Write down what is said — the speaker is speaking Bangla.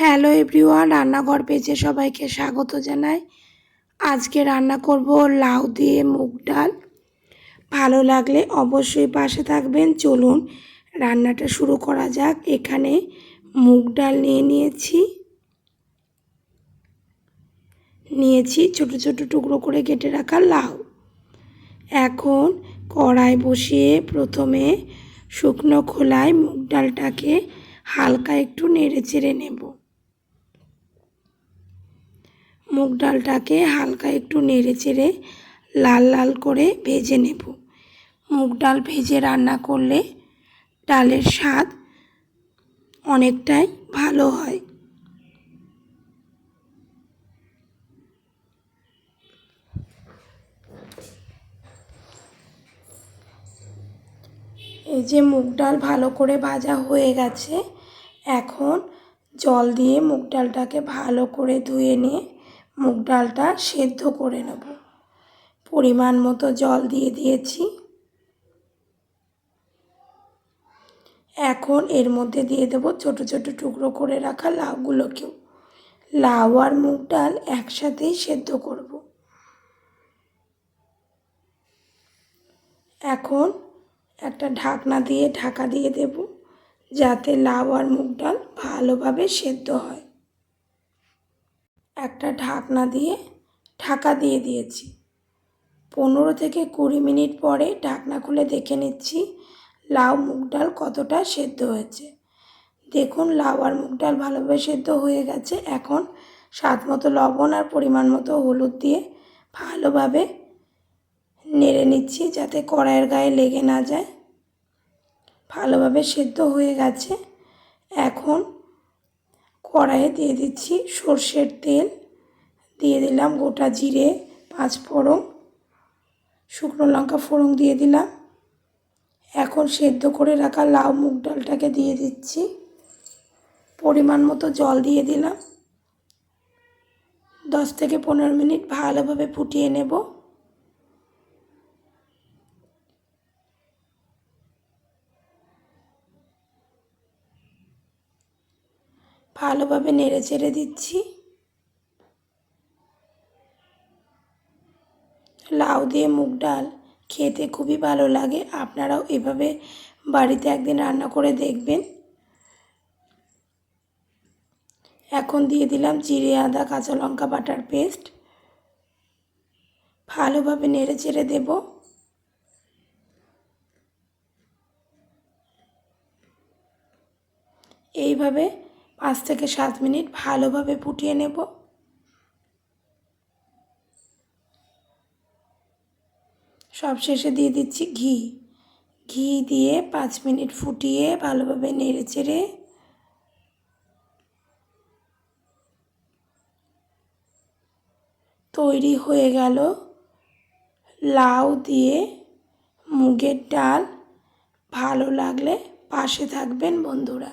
হ্যালো এভরিওয়ান, রান্নাঘর পেজে সবাইকে স্বাগত জানাই। আজকে রান্না করব লাউ দিয়ে মুগ ডাল। ভালো লাগলে অবশ্যই পাশে থাকবেন। চলুন রান্নাটা শুরু করা যাক। এখানে মুগ ডাল নিয়েছি ছোট ছোট টুকরো করে কেটে রাখা লাউ। এখন কড়াই বসিয়ে প্রথমে শুকনো খোলায় মুগ ডালটাকে হালকা একটু নেড়ে চেড়ে নেব। মুগ ডালটাকে হালকা একটু নেড়ে চেড়ে লাল লাল করে ভেজে নেব। মুগ ডাল ভেজে রান্না করলে ডালের স্বাদ অনেকটাই ভালো হয়। এই যে মুগ ডাল ভালো করে ভাজা হয়ে গেছে। এখন জল দিয়ে মুগ ডালটাকে ভালো করে ধুয়ে নিয়ে মুগ ডালটা সেদ্ধ করে নেব। পরিমাণ মতো জল দিয়ে দিয়েছি। এখন এর মধ্যে দিয়ে দেব ছোট ছোট টুকরো করে রাখা লাউগুলোকেও। লাউ আর মুগ ডাল একসাথেই সেদ্ধ করব। এখন একটা ঢাকনা দিয়ে ঢাকা দিয়ে দেব, যাতে লাউ আর মুগ ডাল ভালোভাবে সেদ্ধ হয়। একটা ঢাকনা দিয়ে ঢাকা দিয়ে দিয়েছি। 15 থেকে 20 মিনিট পরে ঢাকনা খুলে দেখে নিচ্ছি লাউ মুগ ডাল কতটা সেদ্ধ হয়েছে। দেখুন লাউ আর মুগ ডাল ভালোভাবে সেদ্ধ হয়ে গেছে। এখন স্বাদ মতো লবণ আর পরিমাণ মতো হলুদ দিয়ে ভালোভাবে নেড়ে নিচ্ছি, যাতে কড়াইয়ের গায়ে লেগে না যায়। ভালোভাবে সেদ্ধ হয়ে গেছে। এখন কড়াইয়ে দিয়ে দিচ্ছি সর্ষের তেল, দিয়ে দিলাম গোটা জিরে, 5 ফোড়ন, শুকনো লঙ্কা ফোড়ন দিয়ে দিলাম। এখন সেদ্ধ করে রাখা লাউ মুগ ডালটাকে দিয়ে দিচ্ছি। পরিমাণ মতো জল দিয়ে দিলাম। 10 থেকে 15 মিনিট ভালোভাবে ফুটিয়ে নেব। ভালোভাবে নেড়ে চেড়ে দিচ্ছি। লাউ দিয়ে মুগ ডাল খেতে খুবই ভালো লাগে। আপনারাও এভাবে বাড়িতে একদিন রান্না করে দেখবেন। এখন দিয়ে দিলাম জিরে, আদা, কাঁচা লঙ্কা বাটার পেস্ট। ভালোভাবে নেড়ে চেড়ে দেব। এইভাবে 5 থেকে 7 মিনিট ভালোভাবে ফুটিয়ে নেব। সবশেষে দিয়ে দিচ্ছি ঘি দিয়ে 5 মিনিট ফুটিয়ে ভালোভাবে নেড়ে চেড়ে তৈরি হয়ে গেল লাউ দিয়ে মুগের ডাল। ভালো লাগলে পাশে থাকবেন বন্ধুরা।